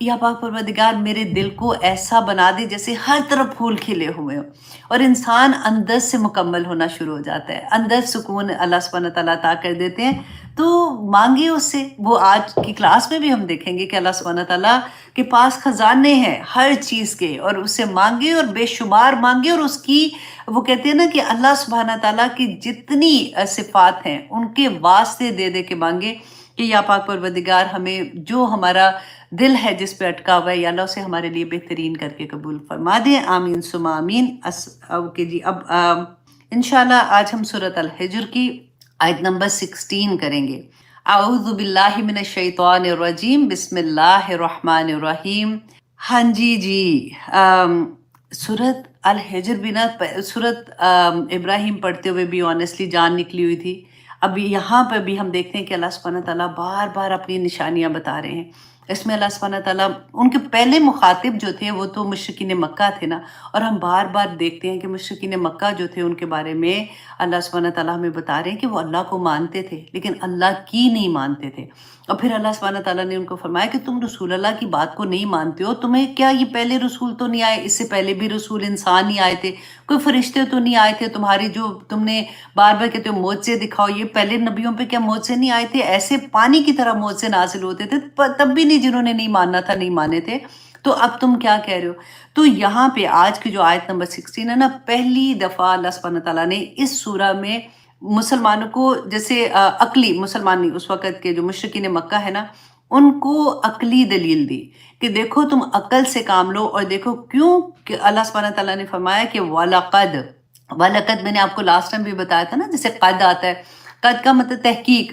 یا پاک پروردگار میرے دل کو ایسا بنا دے جیسے ہر طرف پھول کھلے ہوئے ہوں، اور انسان اندر سے مکمل ہونا شروع ہو جاتا ہے، اندر سکون اللہ سبحانہ تعالیٰ عطا کر دیتے ہیں. تو مانگے اس سے. وہ آج کی کلاس میں بھی ہم دیکھیں گے کہ اللہ سبحانہ تعالیٰ کے پاس خزانے ہیں ہر چیز کے، اور اس سے مانگے اور بے شمار مانگے، اور اس کی وہ کہتے ہیں نا کہ اللہ سبحانہ تعالیٰ کی جتنی صفات ہیں ان کے واسطے دے دے کے مانگے کہ یا پاک پروردگار ہمیں جو ہمارا دل ہے جس پہ اٹکا ہوا ہے، یا اللہ اسے ہمارے لیے بہترین کر کے قبول فرما دیں. آمین ثم آمین. اوکے جی، اب انشاءاللہ آج ہم سورۃ الحجر کی آیت نمبر 16 کریں گے. اعوذ باللہ من الشیطان الرجیم، بسم اللہ الرحمن الرحیم. ہاں جی سورۃ الحجر بھی نا، سورۃ ابراہیم پڑھتے ہوئے بھی آنیسٹلی جان نکلی ہوئی تھی. اب یہاں پہ بھی ہم دیکھتے ہیں کہ اللہ سبحانہ تعالیٰ بار بار اپنی نشانیاں بتا رہے ہیں. اس میں اللہ سبحانہ تعالیٰ، ان کے پہلے مخاطب جو تھے وہ تو مشرکین مکہ تھے نا، اور ہم بار بار دیکھتے ہیں کہ مشرکین مکہ جو تھے ان کے بارے میں اللہ سبحانہ تعالیٰ ہمیں بتا رہے ہیں کہ وہ اللہ کو مانتے تھے لیکن اللہ کی نہیں مانتے تھے. اور پھر اللہ سبحانہ تعالیٰ نے ان کو فرمایا کہ تم رسول اللہ کی بات کو نہیں مانتے ہو، تمہیں کیا یہ پہلے رسول تو نہیں آئے؟ اس سے پہلے بھی رسول انسان ہی آئے تھے، کوئی فرشتے تو نہیں آئے تھے تمہاری جو تم نے بار بار کہتے ہو معجزے دکھاؤ؟ یہ پہلے نبیوں پہ کیا معجزے نہیں آئے تھے؟ ایسے پانی کی طرح معجزے نازل ہوتے تھے، تب بھی نہیں، جنہوں نے نہیں ماننا تھا نہیں مانے تھے. تو اب تم کیا کہہ رہے ہو؟ تو یہاں پہ آج کی جو آیت نمبر 16 ہے نا، پہلی دفعہ اللہ سبحانہ تعالیٰ نے اس سورہ میں مسلمانوں کو، جیسے عقلی مسلمان نہیں، اس وقت کے جو مشرکین مکہ ہے نا، ان کو عقلی دلیل دی کہ دیکھو تم عقل سے کام لو. اور دیکھو کیوں کہ اللہ سبحانہ تعالیٰ نے فرمایا کہ وَلَقَدْ میں نے آپ کو لاسٹ ٹائم بھی بتایا تھا نا، جیسے قد آتا ہے، قد کا مطلب تحقیق،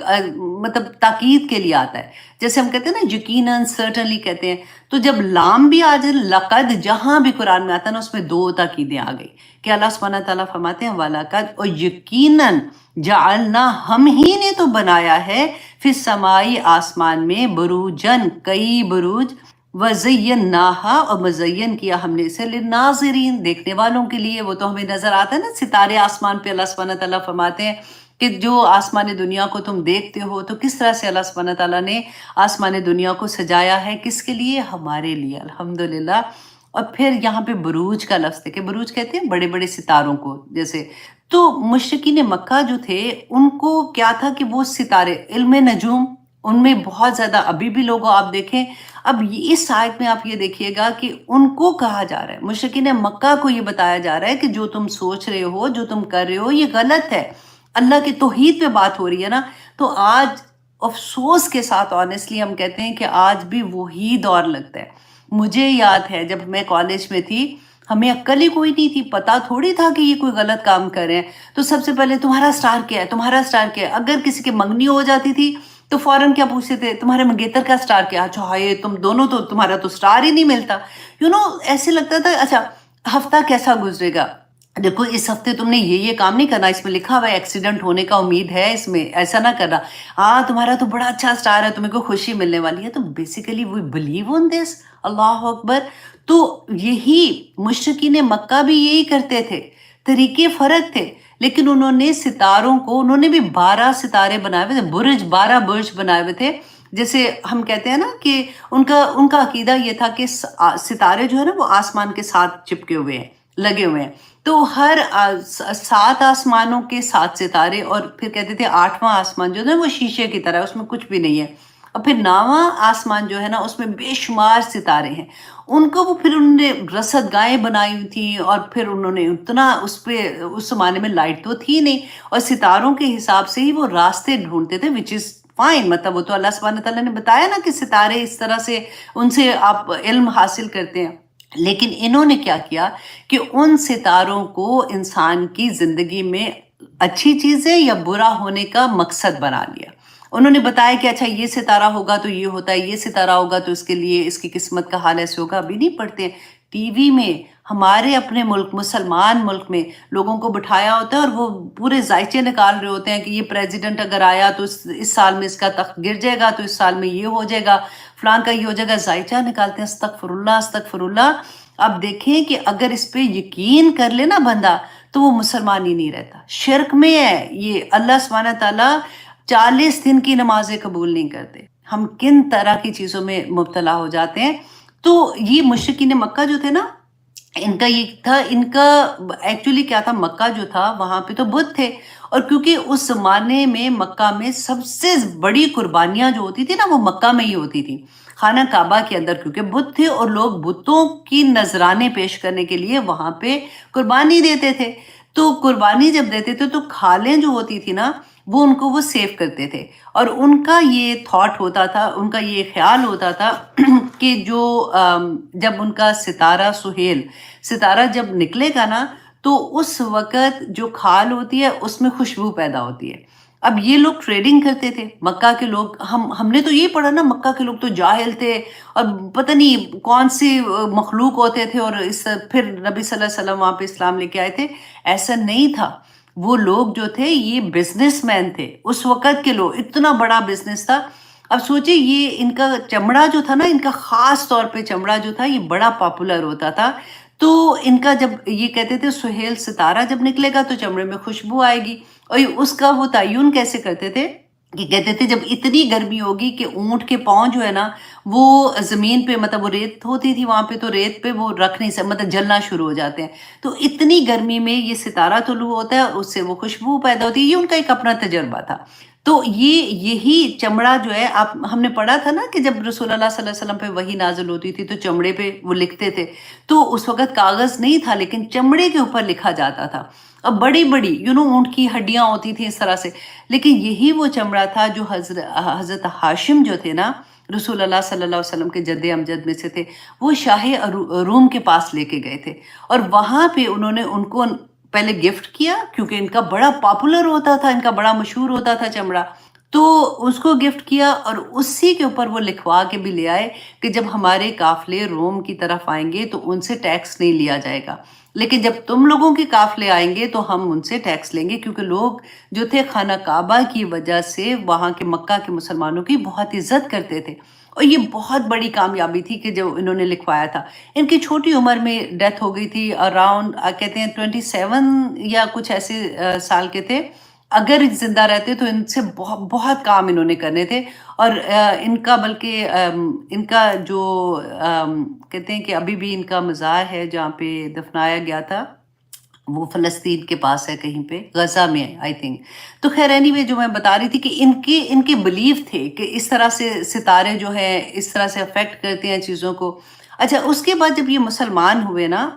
مطلب تاکید کے لیے آتا ہے. جیسے ہم کہتے ہیں نا یقیناً، سرٹنلی کہتے ہیں، تو جب لام بھی آ جائے، لقد جہاں بھی قرآن میں آتا ہے نا، اس میں 2 تاکیدیں آ گئی کہ اللہ سبحانہ تعالیٰ فرماتے ہیں وَلَقَدْ، اور یقیناً، جعلنا، ہم ہی نے تو بنایا ہے، فی السمائی، آسمان میں، بروجن، کئی بروج، وزیناہا، اور مزین کیا ہم نے اسے للناظرین، دیکھنے والوں کے لیے. وہ تو ہمیں نظر آتا ہے نا ستارے آسمان پہ. اللہ سبحانہ تعالیٰ فرماتے ہیں کہ جو آسمان دنیا کو تم دیکھتے ہو تو کس طرح سے اللہ سبحانہ تعالیٰ نے آسمان دنیا کو سجایا ہے، کس کے لیے؟ ہمارے لیے، الحمدللہ. اور پھر یہاں پہ بروج کا لفظ ہے کہ بروج کہتے ہیں بڑے بڑے ستاروں کو. جیسے تو مشرکین مکہ جو تھے ان کو کیا تھا کہ وہ ستارے، علم نجوم ان میں بہت زیادہ، ابھی بھی لوگوں آپ دیکھیں. اب اس آیت میں آپ یہ دیکھیے گا کہ ان کو کہا جا رہا ہے، مشرکین مکہ کو یہ بتایا جا رہا ہے کہ جو تم سوچ رہے ہو، جو تم کر رہے ہو، یہ غلط ہے. اللہ کے توحید پہ بات ہو رہی ہے نا. تو آج افسوس کے ساتھ آنیسٹلی ہم کہتے ہیں کہ آج بھی وہی دور لگتا ہے. مجھے یاد ہے جب میں کالج میں تھی، ہمیں عقل ہی کوئی نہیں تھی، پتہ تھوڑی تھا کہ یہ کوئی غلط کام کر رہے ہیں. تو سب سے پہلے تمہارا سٹار کیا ہے، تمہارا سٹار کیا ہے. اگر کسی کے منگنی ہو جاتی تھی تو فوراً کیا پوچھتے تھے، تمہارے منگیتر کا سٹار کیا؟ اچھا یہ تم دونوں تو، تمہارا تو سٹار ہی نہیں ملتا. ایسے لگتا تھا اچھا ہفتہ کیسا گزرے گا، دیکھو اس ہفتے تم نے یہ کام نہیں کرنا، اس میں لکھا ہوا ہے ایکسیڈنٹ ہونے کا امید ہے، اس میں ایسا نہ کرنا. تمہارا تو بڑا اچھا سٹار ہے، تمہیں کو خوشی ملنے والی ہے. تو بیسیکلی وی بلیو آن دس. اللہ اکبر. تو یہی مشرکین مکہ بھی یہی کرتے تھے، طریقے فرق تھے، لیکن انہوں نے ستاروں کو، انہوں نے بھی 12 ستارے بنائے ہوئے تھے، 12 برج بنائے ہوئے تھے. جیسے ہم کہتے ہیں نا کہ ان کا عقیدہ یہ تھا کہ ستارے جو ہے نا وہ آسمان کے ساتھ چپکے ہوئے ہیں، لگے ہوئے ہیں. تو ہر 7 آسمانوں کے 7 ستارے، اور پھر کہتے تھے 8واں آسمان جو ہے وہ شیشے کی طرح، اس میں کچھ بھی نہیں ہے. اور پھر 9واں آسمان جو ہے نا اس میں بے شمار ستارے ہیں. ان کو وہ پھر انہوں نے رصد گاہیں بنائی ہوئی تھیں، اور پھر انہوں نے اتنا اس پہ، اس زمانے میں لائٹ تو تھی نہیں، اور ستاروں کے حساب سے ہی وہ راستے ڈھونڈتے تھے، وچ از فائن. مطلب وہ تو اللہ سبحانہ تعالیٰ نے بتایا نا کہ ستارے اس طرح سے، ان سے آپ علم حاصل کرتے ہیں. لیکن انہوں نے کیا کیا کہ ان ستاروں کو انسان کی زندگی میں اچھی چیزیں یا برا ہونے کا مقصد بنا لیا. انہوں نے بتایا کہ اچھا یہ ستارہ ہوگا تو یہ ہوتا ہے، یہ ستارہ ہوگا تو اس کے لیے اس کی قسمت کا حال ایسے ہوگا. ابھی نہیں پڑھتے ٹی وی میں، ہمارے اپنے ملک، مسلمان ملک میں لوگوں کو بٹھایا ہوتا ہے اور وہ پورے ذائچے نکال رہے ہوتے ہیں کہ یہ پریزیڈنٹ اگر آیا تو اس سال میں اس کا تخت گر جائے گا، تو اس سال میں یہ ہو جائے گا، فلان کا یہ ہو جائے گا. ذائچہ نکالتے ہیں. استغفر اللہ، استغفر اللہ. اب دیکھیں کہ اگر اس پہ یقین کر لے نا بندہ تو وہ مسلمان ہی نہیں رہتا، شرک میں ہے. یہ اللہ سبحانہ تعالیٰ 40 دن کی نمازیں قبول نہیں کرتے. ہم کن طرح کی چیزوں میں مبتلا ہو جاتے ہیں. تو یہ مشرکین مکہ جو تھے نا، ان کا یہ تھا، ان کا ایکچولی کیا تھا، مکہ جو تھا وہاں پہ تو بت تھے، اور کیونکہ اس زمانے میں مکہ میں سب سے بڑی قربانیاں جو ہوتی تھی نا وہ مکہ میں ہی ہوتی تھی، خانہ کعبہ کے اندر، کیونکہ بت تھے اور لوگ بتوں کی نذرانے پیش کرنے کے لیے وہاں پہ قربانی دیتے تھے۔ تو قربانی جب دیتے تھے تو کھالیں جو ہوتی تھی نا وہ ان کو وہ سیو کرتے تھے، اور ان کا یہ تھاٹ ہوتا تھا، ان کا یہ خیال ہوتا تھا کہ جو جب ان کا ستارہ سہیل ستارہ جب نکلے گا نا تو اس وقت جو کھال ہوتی ہے اس میں خوشبو پیدا ہوتی ہے۔ اب یہ لوگ ٹریڈنگ کرتے تھے مکہ کے لوگ، ہم نے تو یہ پڑھا نا مکہ کے لوگ تو جاہل تھے اور پتہ نہیں کون سی مخلوق ہوتے تھے، اور پھر نبی صلی اللہ علیہ وسلم وہاں پہ اسلام لے کے آئے تھے۔ ایسا نہیں تھا، وہ لوگ جو تھے یہ بزنس مین تھے، اس وقت کے لوگ، اتنا بڑا بزنس تھا۔ اب سوچیں یہ ان کا چمڑا جو تھا نا، ان کا خاص طور پہ چمڑا جو تھا یہ بڑا پاپولر ہوتا تھا۔ تو ان کا جب یہ کہتے تھے سہیل ستارہ جب نکلے گا تو چمڑے میں خوشبو آئے گی، اور اس کا وہ تعین کیسے کرتے تھے کہ کہتے تھے جب اتنی گرمی ہوگی کہ اونٹ کے پاؤں جو ہے نا وہ زمین پہ، مطلب وہ ریت ہوتی تھی وہاں پہ، تو ریت پہ وہ رکھ نہیں سکتے، مطلب جلنا شروع ہو جاتے ہیں، تو اتنی گرمی میں یہ ستارہ طلوع ہوتا ہے اور اس سے وہ خوشبو پیدا ہوتی ہے۔ یہ ان کا ایک اپنا تجربہ تھا۔ تو یہی چمڑا جو ہے، ہم نے پڑھا تھا نا کہ جب رسول اللہ صلی اللہ علیہ وسلم پہ وحی نازل ہوتی تھی تو چمڑے پہ وہ لکھتے تھے، تو اس وقت کاغذ نہیں تھا لیکن چمڑے کے اوپر لکھا جاتا تھا، اب بڑی بڑی اونٹ کی ہڈیاں ہوتی تھیں اس طرح سے، لیکن یہی وہ چمڑا تھا جو حضرت ہاشم جو تھے نا، رسول اللہ صلی اللہ علیہ وسلم کے جد امجد میں سے تھے، وہ شاہ روم کے پاس لے کے گئے تھے، اور وہاں پہ انہوں نے ان کو پہلے گفٹ کیا، کیونکہ ان کا بڑا پاپولر ہوتا تھا، ان کا بڑا مشہور ہوتا تھا چمڑا، تو اس کو گفٹ کیا، اور اسی کے اوپر وہ لکھوا کے بھی لے آئے کہ جب ہمارے قافلے روم کی طرف آئیں گے تو ان سے ٹیکس نہیں لیا جائے گا، لیکن جب تم لوگوں کے قافلے آئیں گے تو ہم ان سے ٹیکس لیں گے، کیونکہ لوگ جو تھے خانہ کعبہ کی وجہ سے وہاں کے مکہ کے مسلمانوں کی بہت عزت کرتے تھے، اور یہ بہت بڑی کامیابی تھی کہ جو انہوں نے لکھوایا تھا۔ ان کی چھوٹی عمر میں ڈیتھ ہو گئی تھی، اراؤنڈ کہتے ہیں 27 یا کچھ ایسے سال کے تھے، اگر زندہ رہتے تو ان سے بہت بہت کام انہوں نے کرنے تھے، اور ان کا بلکہ ان کا جو کہتے ہیں کہ ابھی بھی ان کا مزار ہے جہاں پہ دفنایا گیا تھا، وہ فلسطین کے پاس ہے کہیں پہ، غزہ میں آئی تھنک۔ تو خیر اینی وے، جو میں بتا رہی تھی کہ ان کے بلیف تھے کہ اس طرح سے ستارے جو ہیں اس طرح سے افیکٹ کرتے ہیں چیزوں کو۔ اچھا، اس کے بعد جب یہ مسلمان ہوئے نا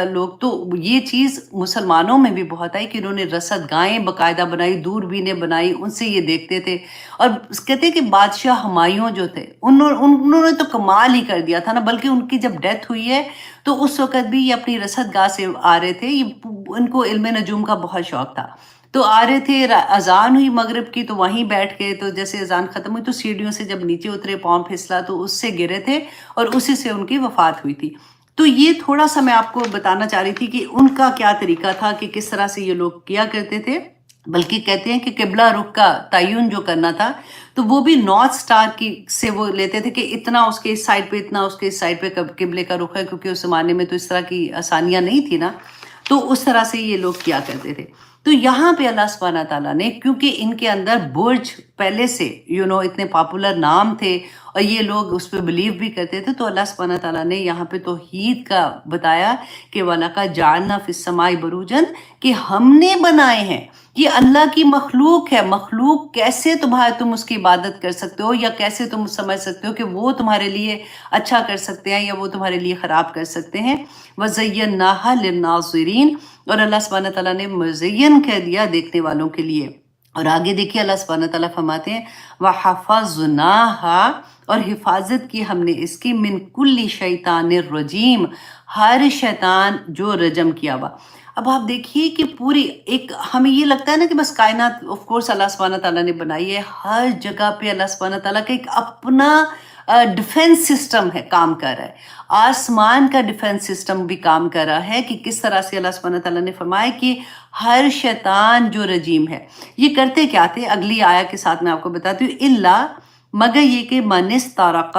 لوگ، تو یہ چیز مسلمانوں میں بھی بہت آئی کہ انہوں نے رصد گاہیں باقاعدہ بنائی، دوربینیں بنائی، ان سے یہ دیکھتے تھے، اور کہتے ہیں کہ بادشاہ ہمایوں جو تھے انہوں نے تو کمال ہی کر دیا تھا نا، بلکہ ان کی جب ڈیتھ ہوئی ہے تو اس وقت بھی یہ اپنی رصد گاہ سے آ رہے تھے، ان کو علم نجوم کا بہت شوق تھا، تو آ رہے تھے، اذان ہوئی مغرب کی تو وہیں بیٹھ گئے، تو جیسے اذان ختم ہوئی تو سیڑھیوں سے جب نیچے اترے، پاؤں پھسلا تو اس سے گرے تھے، اور اسی سے ان کی وفات ہوئی تھی۔ تو یہ تھوڑا سا میں آپ کو بتانا چاہ رہی تھی کہ ان کا کیا طریقہ تھا، کہ کس طرح سے یہ لوگ کیا کرتے تھے، بلکہ کہتے ہیں کہ قبلہ رخ کا تعین جو کرنا تھا تو وہ بھی نارتھ سٹار کی سے وہ لیتے تھے کہ اتنا اس کے اس سائڈ پہ، اتنا اس کے اس سائڈ پہ قبلے کا رخ ہے، کیونکہ اس زمانے میں تو اس طرح کی آسانیاں نہیں تھی نا، تو اس طرح سے یہ لوگ کیا کرتے تھے۔ تو یہاں پہ اللہ سبحانہ تعالیٰ نے، کیونکہ ان کے اندر برج پہلے سے اتنے پاپولر نام تھے اور یہ لوگ اس پہ بلیو بھی کرتے تھے، تو اللہ سبحانہ تعالیٰ نے یہاں پہ توحید کا بتایا کہ وَلَقَدْ جَعَلْنَا فِي السَّمَاءِ بُرُوجًا، کہ ہم نے بنائے ہیں، یہ اللہ کی مخلوق ہے، مخلوق کیسے تم اس کی عبادت کر سکتے ہو، یا کیسے تم سمجھ سکتے ہو کہ وہ تمہارے لیے اچھا کر سکتے ہیں یا وہ تمہارے لیے خراب کر سکتے ہیں۔ وَزَيَّنَّاهَا لِلنَّاظِرِينَ، اور اللہ سبحانہ تعالیٰ نے مزین کر دیا دیکھنے والوں کے لیے۔ اور آگے دیکھیے اللہ سبحانہ تعالیٰ فرماتے ہیں وَحَفَظْنَاهَا، اور حفاظت کی ہم نے اس کی، من کل شیطان الرجیم، ہر شیطان جو رجم کیا ہوا۔ اب آپ دیکھیے کہ پوری ایک، ہمیں یہ لگتا ہے نا کہ بس کائنات آف کورس اللہ سبحانہ تعالیٰ نے بنائی ہے، ہر جگہ پہ اللہ سبحانہ تعالیٰ کا ایک اپنا ڈیفنس سسٹم ہے، کام کر رہا ہے، آسمان کا ڈیفنس سسٹم بھی کام کر رہا ہے، کہ کس طرح سے اللہ سبحانہ تعالیٰ نے فرمایا کہ ہر شیطان جو رجیم ہے، یہ کرتے کیا تھے، اگلی آیا کے ساتھ میں آپ کو بتاتی ہوں، الا، مگر یہ کہ من استرق،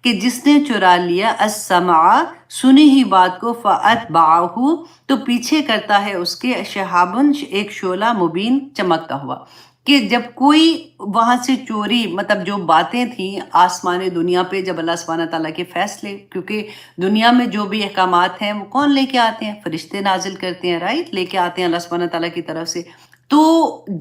کہ جس نے چرا لیا، السمع، سنی ہی بات کو، فاتبعہ، تو پیچھے کرتا ہے اس کے، شہابن، ایک شعلہ، مبین، چمکتا ہوا۔ کہ جب کوئی وہاں سے چوری مطلب جو باتیں تھیں آسمان دنیا پہ، جب اللہ سبحانہ تعالیٰ کے فیصلے، کیونکہ دنیا میں جو بھی احکامات ہیں وہ کون لے کے آتے ہیں؟ فرشتے نازل کرتے ہیں، رائٹ، لے کے آتے ہیں اللہ سبحانہ تعالیٰ کی طرف سے۔ تو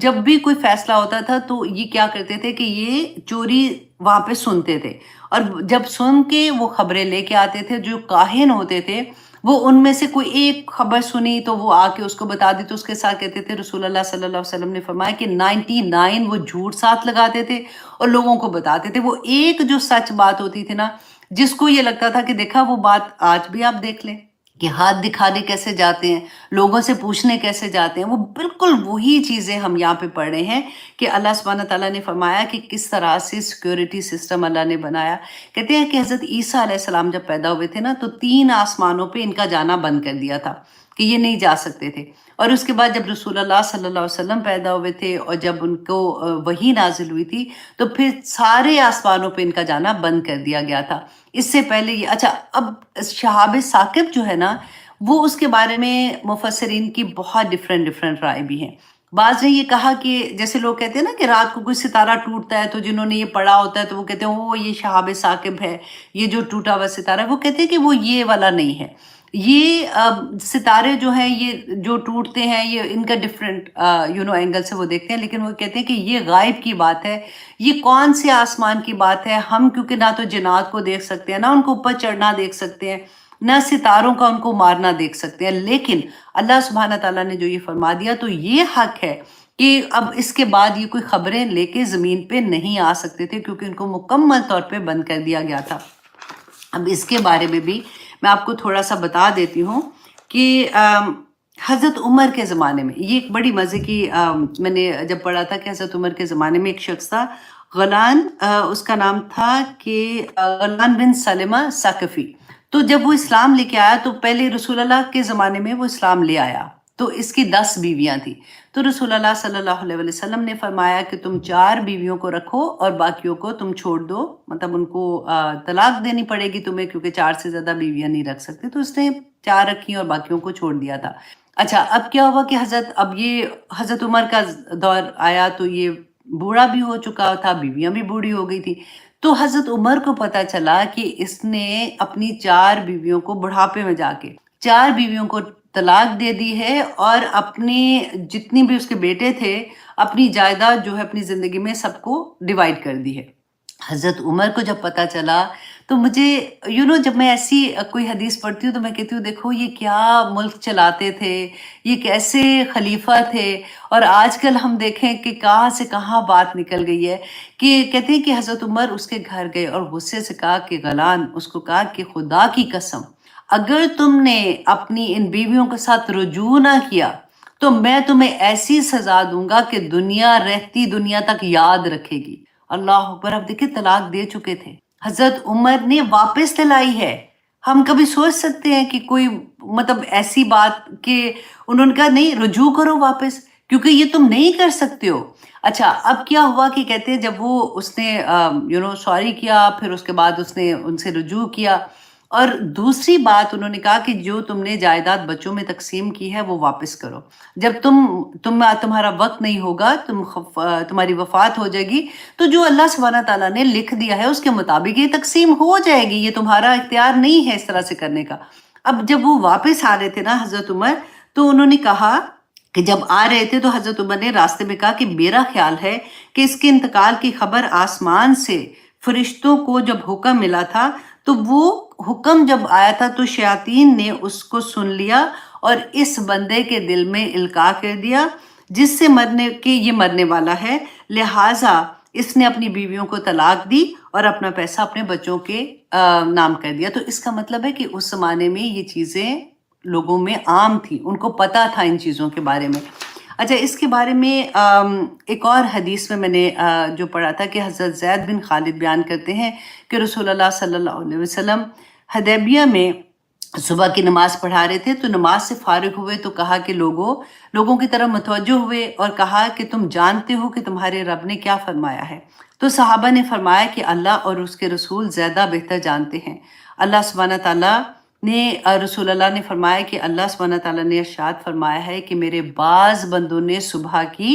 جب بھی کوئی فیصلہ ہوتا تھا تو یہ کیا کرتے تھے کہ یہ چوری وہاں پہ سنتے تھے، اور جب سن کے وہ خبریں لے کے آتے تھے، جو کاہن ہوتے تھے وہ ان میں سے کوئی ایک خبر سنی تو وہ آ کے اس کو بتا دی، تو اس کے ساتھ کہتے تھے، رسول اللہ صلی اللہ علیہ وسلم نے فرمایا کہ 99 وہ جھوٹ ساتھ لگاتے تھے اور لوگوں کو بتاتے تھے۔ وہ ایک جو سچ بات ہوتی تھی نا، جس کو یہ لگتا تھا کہ دیکھا وہ بات آج بھی آپ دیکھ لیں کہ ہاتھ دکھانے کیسے جاتے ہیں، لوگوں سے پوچھنے کیسے جاتے ہیں، وہ بالکل وہی چیزیں ہم یہاں پہ پڑھ رہے ہیں کہ اللہ سبحانہ تعالیٰ نے فرمایا کہ کس طرح سے سیکیورٹی سسٹم اللہ نے بنایا۔ کہتے ہیں کہ حضرت عیسیٰ علیہ السلام جب پیدا ہوئے تھے نا، تو 3 آسمانوں پہ ان کا جانا بند کر دیا تھا کہ یہ نہیں جا سکتے تھے، اور اس کے بعد جب رسول اللہ صلی اللہ علیہ وسلم پیدا ہوئے تھے اور جب ان کو وحی نازل ہوئی تھی تو پھر سارے آسمانوں پہ ان کا جانا بند کر دیا گیا تھا۔ اس سے پہلے یہ اچھا، اب شہاب ثاقب جو ہے نا، وہ اس کے بارے میں مفسرین کی بہت ڈفرینٹ رائے بھی ہیں۔ بعض نے یہ کہا کہ جیسے لوگ کہتے ہیں نا کہ رات کو کوئی ستارہ ٹوٹتا ہے تو جنہوں نے یہ پڑھا ہوتا ہے تو وہ کہتے ہیں وہ یہ شہاب ثاقب ہے، یہ جو ٹوٹا ہوا ستارہ ہے، وہ کہتے ہیں کہ وہ یہ والا نہیں ہے۔ یہ ستارے جو ہیں یہ جو ٹوٹتے ہیں یہ ان کا ڈفرینٹ اینگل سے وہ دیکھتے ہیں، لیکن وہ کہتے ہیں کہ یہ غائب کی بات ہے، یہ کون سے آسمان کی بات ہے؟ ہم کیونکہ نہ تو جنات کو دیکھ سکتے ہیں، نہ ان کو اوپر چڑھنا دیکھ سکتے ہیں، نہ ستاروں کا ان کو مارنا دیکھ سکتے ہیں، لیکن اللہ سبحانہ تعالیٰ نے جو یہ فرما دیا تو یہ حق ہے کہ اب اس کے بعد یہ کوئی خبریں لے کے زمین پہ نہیں آ سکتے تھے، کیونکہ ان کو مکمل طور پہ بند کر دیا گیا تھا۔ اب اس کے بارے میں بھی میں آپ کو تھوڑا سا بتا دیتی ہوں کہ حضرت عمر کے زمانے میں یہ ایک بڑی مزے کی میں نے جب پڑھا تھا کہ حضرت عمر کے زمانے میں ایک شخص تھا، غلان، اس کا نام تھا کہ غلان بن سلمہ ثقفی۔ تو جب وہ اسلام لے کے آیا تو پہلے رسول اللہ کے زمانے میں وہ اسلام لے آیا، تو اس کی 10 بیویاں تھیں، تو رسول اللہ صلی اللہ علیہ وسلم نے فرمایا کہ تم 4 بیویوں کو رکھو اور باقیوں کو تم چھوڑ دو، مطلب ان کو طلاق دینی پڑے گی تمہیں، کیونکہ 4 سے زیادہ بیویاں نہیں رکھ سکتے، تو اس نے 4 رکھی اور باقیوں کو چھوڑ دیا تھا۔ اچھا، اب کیا ہوا کہ اب یہ حضرت عمر کا دور آیا تو یہ بوڑھا بھی ہو چکا تھا، بیویاں بھی بوڑھی ہو گئی تھی، تو حضرت عمر کو پتا چلا کہ اس نے اپنی 4 بیویوں کو بڑھاپے میں جا کے 4 بیویوں کو طلاق دے دی ہے، اور اپنے جتنی بھی اس کے بیٹے تھے اپنی جائیداد جو ہے اپنی زندگی میں سب کو ڈیوائیڈ کر دی ہے۔ حضرت عمر کو جب پتا چلا تو مجھے جب میں ایسی کوئی حدیث پڑھتی ہوں تو میں کہتی ہوں دیکھو یہ کیا ملک چلاتے تھے، یہ کیسے خلیفہ تھے، اور آج کل ہم دیکھیں کہ کہاں سے کہاں بات نکل گئی ہے کہ کہتے ہیں کہ حضرت عمر اس کے گھر گئے اور غصے سے کہا کہ غلان، اس کو کہا کہ خدا کی قسم اگر تم نے اپنی ان بیویوں کے ساتھ رجوع نہ کیا تو میں تمہیں ایسی سزا دوں گا کہ دنیا رہتی دنیا تک یاد رکھے گی۔ اللہ اکبر! اب دیکھیں طلاق دے چکے تھے، حضرت عمر نے واپس دلائی ہے۔ ہم کبھی سوچ سکتے ہیں کہ کوئی مطلب ایسی بات کہ انہوں نے کہا نہیں، رجوع کرو واپس، کیونکہ یہ تم نہیں کر سکتے ہو۔ اچھا، اب کیا ہوا کہ کہتے ہیں جب اس نے سوری کیا، پھر اس کے بعد اس نے ان سے رجوع کیا، اور دوسری بات انہوں نے کہا کہ جو تم نے جائیداد بچوں میں تقسیم کی ہے وہ واپس کرو، جب تمہارا وقت نہیں ہوگا، تمہاری وفات ہو جائے گی تو جو اللہ سبحانہ تعالیٰ نے لکھ دیا ہے اس کے مطابق یہ تقسیم ہو جائے گی، یہ تمہارا اختیار نہیں ہے اس طرح سے کرنے کا۔ اب جب وہ واپس آ رہے تھے نا حضرت عمر، تو انہوں نے کہا کہ جب آ رہے تھے تو حضرت عمر نے راستے میں کہا کہ میرا خیال ہے کہ اس کے انتقال کی خبر آسمان سے فرشتوں کو جب حکم ملا تھا تو وہ حکم جب آیا تھا تو شیاطین نے اس کو سن لیا اور اس بندے کے دل میں القاء کر دیا جس سے یہ مرنے والا ہے، لہٰذا اس نے اپنی بیویوں کو طلاق دی اور اپنا پیسہ اپنے بچوں کے نام کر دیا۔ تو اس کا مطلب ہے کہ اس زمانے میں یہ چیزیں لوگوں میں عام تھی، ان کو پتہ تھا ان چیزوں کے بارے میں۔ اچھا، اس کے بارے میں ایک اور حدیث میں نے جو پڑھا تھا کہ حضرت زید بن خالد بیان کرتے ہیں کہ رسول اللہ صلی اللہ علیہ وسلم حدیبیہ میں صبح کی نماز پڑھا رہے تھے، تو نماز سے فارغ ہوئے تو کہا کہ لوگوں کی طرف متوجہ ہوئے اور کہا کہ تم جانتے ہو کہ تمہارے رب نے کیا فرمایا ہے؟ تو صحابہ نے فرمایا کہ اللہ اور اس کے رسول زیادہ بہتر جانتے ہیں۔ اللہ سبحانہ تعالیٰ نے رسول اللہ نے فرمایا کہ اللہ سبحانہ تعالیٰ نے ارشاد فرمایا ہے کہ میرے بعض بندوں نے صبح کی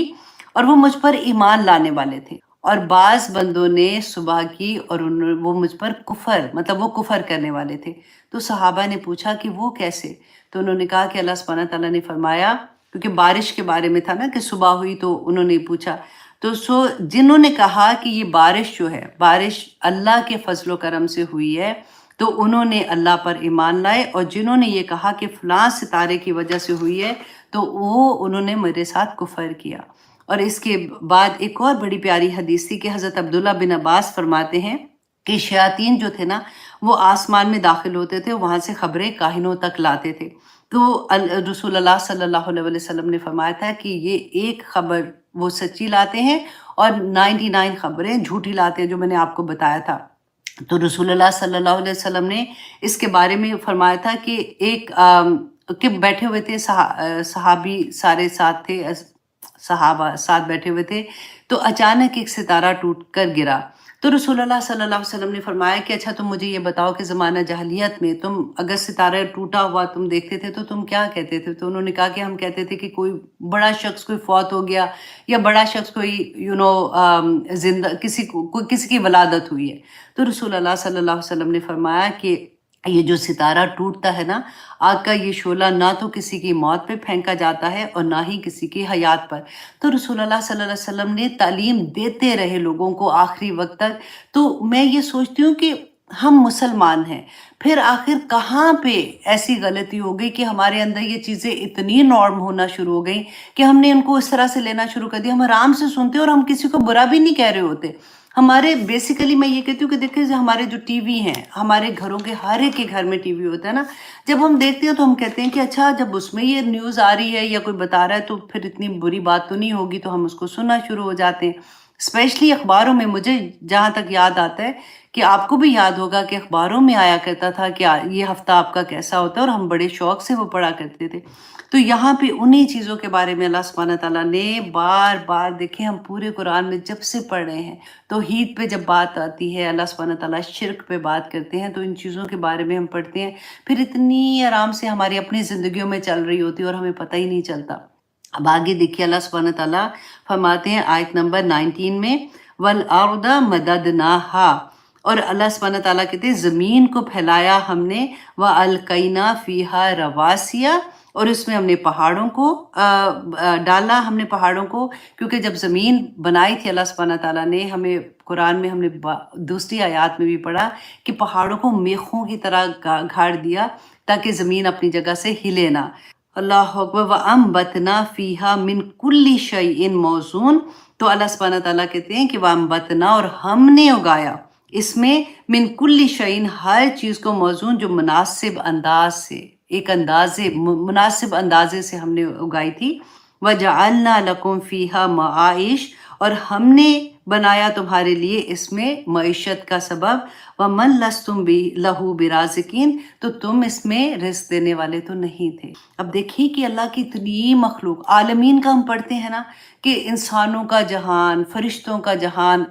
اور وہ مجھ پر ایمان لانے والے تھے، اور بعض بندوں نے صبح کی اور وہ مجھ پر کفر، مطلب وہ کفر کرنے والے تھے۔ تو صحابہ نے پوچھا کہ وہ کیسے؟ تو انہوں نے کہا کہ اللہ سبحانہ تعالیٰ نے فرمایا، کیونکہ بارش کے بارے میں تھا نا کہ صبح ہوئی تو انہوں نے پوچھا، تو جنہوں نے کہا کہ یہ بارش جو ہے، بارش اللہ کے فضل و کرم سے ہوئی ہے، تو انہوں نے اللہ پر ایمان لائے، اور جنہوں نے یہ کہا کہ فلاں ستارے کی وجہ سے ہوئی ہے، تو انہوں نے میرے ساتھ کفر کیا۔ اور اس کے بعد ایک اور بڑی پیاری حدیث تھی کہ حضرت عبداللہ بن عباس فرماتے ہیں کہ شیاطین جو تھے نا، وہ آسمان میں داخل ہوتے تھے، وہاں سے خبریں کاہنوں تک لاتے تھے۔ تو رسول اللہ صلی اللہ علیہ وسلم نے فرمایا تھا کہ یہ ایک خبر وہ سچی لاتے ہیں اور 99 خبریں جھوٹی لاتے ہیں، جو میں نے آپ کو بتایا تھا۔ تو رسول اللہ صلی اللہ علیہ وسلم نے اس کے بارے میں فرمایا تھا کہ ایک کہ بیٹھے ہوئے تھے صحابی، سارے ساتھ تھے، صحابہ ساتھ بیٹھے ہوئے تھے، تو اچانک ایک ستارہ ٹوٹ کر گرا۔ تو رسول اللہ صلی اللہ علیہ وسلم نے فرمایا کہ اچھا تم مجھے یہ بتاؤ کہ زمانہ جاہلیت میں تم اگر ستارہ ٹوٹا ہوا تم دیکھتے تھے تو تم کیا کہتے تھے؟ تو انہوں نے کہا کہ ہم کہتے تھے کہ کوئی بڑا شخص کوئی فوت ہو گیا، یا بڑا شخص کوئی زندہ کسی کی ولادت ہوئی ہے۔ تو رسول اللہ صلی اللہ علیہ وسلم نے فرمایا کہ یہ جو ستارہ ٹوٹتا ہے نا، آگ کا یہ شعلہ نہ تو کسی کی موت پہ پھینکا جاتا ہے اور نہ ہی کسی کی حیات پر۔ تو رسول اللہ صلی اللہ علیہ وسلم نے تعلیم دیتے رہے لوگوں کو آخری وقت تک۔ تو میں یہ سوچتی ہوں کہ ہم مسلمان ہیں، پھر آخر کہاں پہ ایسی غلطی ہو گئی کہ ہمارے اندر یہ چیزیں اتنی نارم ہونا شروع ہو گئیں کہ ہم نے ان کو اس طرح سے لینا شروع کر دیا۔ ہم آرام سے سنتے اور ہم کسی کو برا بھی نہیں کہہ رہے ہوتے۔ ہمارے بیسیکلی میں یہ کہتی ہوں کہ دیکھیں ہمارے جو ٹی وی ہیں، ہمارے گھروں کے ہر ایک کے گھر میں ٹی وی ہوتا ہے نا، جب ہم دیکھتے ہیں تو ہم کہتے ہیں کہ اچھا جب اس میں یہ نیوز آ رہی ہے یا کوئی بتا رہا ہے تو پھر اتنی بری بات تو نہیں ہوگی، تو ہم اس کو سننا شروع ہو جاتے ہیں۔ اسپیشلی اخباروں میں، مجھے جہاں تک یاد آتا ہے کہ آپ کو بھی یاد ہوگا کہ اخباروں میں آیا کرتا تھا کہ یہ ہفتہ آپ کا کیسا ہوتا ہے، اور ہم بڑے شوق سے وہ پڑھا کرتے تھے۔ تو یہاں پہ انہی چیزوں کے بارے میں اللہ سبحانہ تعالیٰ نے بار بار، دیکھیں ہم پورے قرآن میں جب سے پڑھ رہے ہیں، توحید پہ جب بات آتی ہے، اللہ سبحانہ تعالیٰ شرک پہ بات کرتے ہیں، تو ان چیزوں کے بارے میں ہم پڑھتے ہیں، پھر اتنی آرام سے ہماری اپنی زندگیوں میں چل رہی ہوتی ہے اور ہمیں پتہ ہی نہیں چلتا۔ اب آگے دیکھیے اللہ سبحانہ تعالیٰ فرماتے ہیں آیت نمبر 19 میں، وَالْأَرْضَ مَدَدْنَاهَا، اور اللہ سبحانہ تعالیٰ کہتے ہیں زمین کو پھیلایا ہم نے، وَأَلْقَيْنَا فِيهَا رَوَاسِيَ، اور اس میں ہم نے پہاڑوں کو ڈالا، ہم نے پہاڑوں کو، کیونکہ جب زمین بنائی تھی اللہ سبحانہ تعالیٰ نے، ہمیں قرآن میں ہم نے دوسری آیات میں بھی پڑھا کہ پہاڑوں کو میخوں کی طرح گھاڑ دیا تاکہ زمین اپنی جگہ سے ہلے نہ۔ اللہ اکبر، وَأَنبَتْنَا فِيهَا مِن كُلِّ شَيْءٍ مَوْزُونٍ، تو اللہ سبحانہ تعالیٰ کہتے ہیں کہ وَأَنبَتْنَا، اور ہم نے اگایا اس میں، من کل شعین، ہر چیز کو، موزون جو مناسب انداز سے، ایک اندازے، مناسب اندازے سے ہم نے اگائی تھی۔ وَجَعَلْنَا لَكُمْ فِيهَا مَعَائِشَ، اور ہم نے بنایا تمہارے لیے اس میں معیشت کا سبب۔ وَمَن لَسْتُمْ لَهُ بِرَازِقِينَ، تو تم اس میں رزق دینے والے تو نہیں تھے۔ اب دیکھیے کہ اللہ کی اتنی مخلوق، عالمین کا ہم پڑھتے ہیں نا کہ انسانوں کا جہان، فرشتوں کا جہان،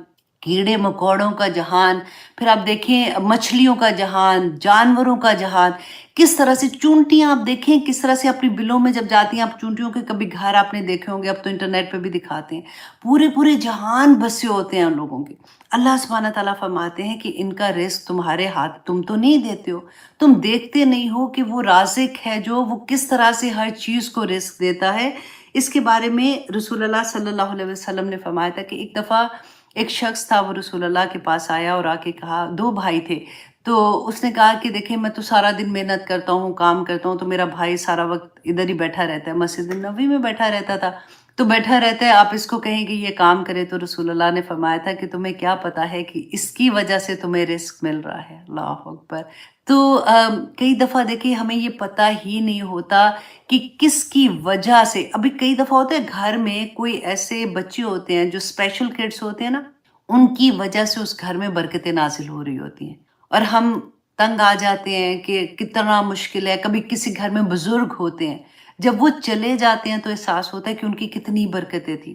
کیڑے مکوڑوں کا جہان، پھر آپ دیکھیں مچھلیوں کا جہان، جانوروں کا جہان، کس طرح سے چونٹیاں، آپ دیکھیں کس طرح سے اپنی بلوں میں جب جاتی ہیں، آپ چونٹیوں کے کبھی گھر آپ نے دیکھے ہوں گے، اب تو انٹرنیٹ پہ بھی دکھاتے ہیں، پورے پورے جہان بسے ہوتے ہیں ان لوگوں کے۔ اللہ سبحانہ تعالیٰ فرماتے ہیں کہ ان کا رزق تمہارے ہاتھ، تم تو نہیں دیتے ہو، تم دیکھتے نہیں ہو کہ وہ رازق ہے جو وہ کس طرح سے ہر چیز کو رزق دیتا ہے۔ اس کے بارے میں رسول اللہ صلی اللہ علیہ وسلم نے فرمایا تھا کہ ایک دفعہ ایک شخص تھا، وہ رسول اللہ کے پاس آیا اور آ کے کہا، دو بھائی تھے، تو اس نے کہا کہ دیکھیں میں تو سارا دن محنت کرتا ہوں، کام کرتا ہوں، تو میرا بھائی سارا وقت ادھر ہی بیٹھا رہتا ہے، مسجد نبوی میں بیٹھا رہتا تھا، تو بیٹھا رہتا ہے، آپ اس کو کہیں کہ یہ کام کرے، تو رسول اللہ نے فرمایا تھا کہ تمہیں کیا پتا ہے کہ اس کی وجہ سے تمہیں رزق مل رہا ہے۔ اللہ اکبر۔ تو کئی دفعہ دیکھیں ہمیں یہ پتہ ہی نہیں ہوتا کہ کس کی وجہ سے، ابھی کئی دفعہ ہوتا ہے گھر میں کوئی ایسے بچے ہوتے ہیں جو اسپیشل کڈس ہوتے ہیں نا، ان کی وجہ سے اس گھر میں برکتیں نازل ہو رہی ہوتی ہیں، اور ہم تنگ آ جاتے ہیں کہ کتنا مشکل ہے۔ کبھی کسی گھر میں بزرگ ہوتے ہیں، جب وہ چلے جاتے ہیں تو احساس ہوتا ہے کہ ان کی کتنی برکتیں تھیں،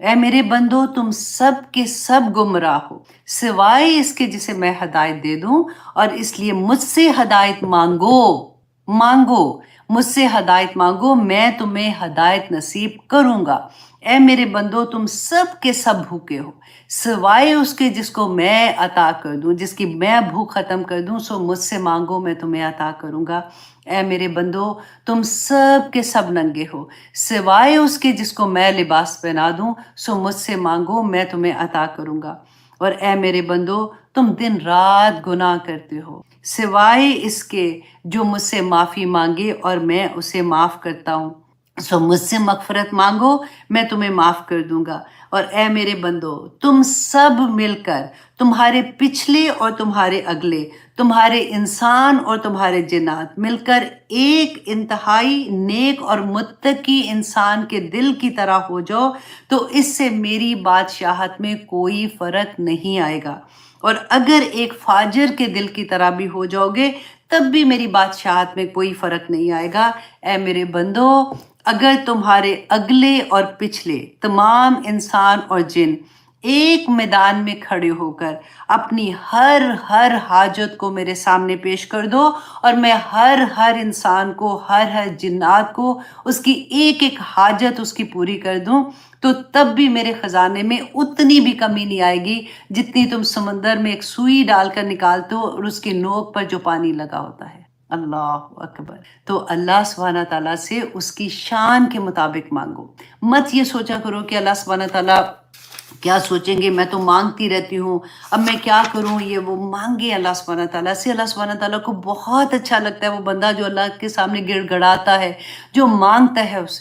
اے میرے بندو تم سب کے سب گمراہ ہو سوائے اس کے جسے میں ہدایت دے دوں، اور اس لیے مجھ سے ہدایت مانگو مجھ سے ہدایت مانگو، میں تمہیں ہدایت نصیب کروں گا۔ اے میرے بندو تم سب کے سب بھوکے ہو سوائے اس کے جس کو میں عطا کر دوں، جس کی میں بھوک ختم کر دوں، سو مجھ سے مانگو میں تمہیں عطا کروں گا۔ اے میرے بندو تم سب کے سب ننگے ہو سوائے اس کے جس کو میں لباس پہنا دوں، سو مجھ سے مانگو میں تمہیں عطا کروں گا۔ اور اے میرے بندو تم دن رات گناہ کرتے ہو سوائے اس کے جو مجھ سے معافی مانگے اور میں اسے معاف کرتا ہوں، سو مجھ سے مغفرت مانگو میں تمہیں معاف کر دوں گا۔ اور اے میرے بندو تم سب مل کر، تمہارے پچھلے اور تمہارے اگلے، تمہارے انسان اور تمہارے جنات مل کر ایک انتہائی نیک اور متقی انسان کے دل کی طرح ہو جاؤ، تو اس سے میری بادشاہت میں کوئی فرق نہیں آئے گا۔ اور اگر ایک فاجر کے دل کی طرح بھی ہو جاؤ گے تب بھی میری بادشاہت میں کوئی فرق نہیں آئے گا۔ اے میرے بندو اگر تمہارے اگلے اور پچھلے تمام انسان اور جن ایک میدان میں کھڑے ہو کر اپنی ہر حاجت کو میرے سامنے پیش کر دو، اور میں ہر انسان کو، ہر جنات کو اس کی ایک ایک حاجت اس کی پوری کر دوں، تو تب بھی میرے خزانے میں اتنی بھی کمی نہیں آئے گی جتنی تم سمندر میں ایک سوئی ڈال کر نکالتے ہو اور اس کی نوک پر جو پانی لگا ہوتا ہے۔ اللہ اکبر۔ تو اللہ سبحانہ تعالیٰ سے اس کی شان کے مطابق مانگو، مت یہ سوچا کرو کہ اللہ سبحانہ تعالیٰ کیا سوچیں گے، میں تو مانگتی رہتی ہوں، اب میں کیا کروں، یہ وہ مانگے اللہ سبحانہ تعالیٰ سے۔ اللہ سبحانہ تعالیٰ کو بہت اچھا لگتا ہے وہ بندہ جو اللہ کے سامنے گڑ گڑاتا ہے، جو مانگتا ہے اسے۔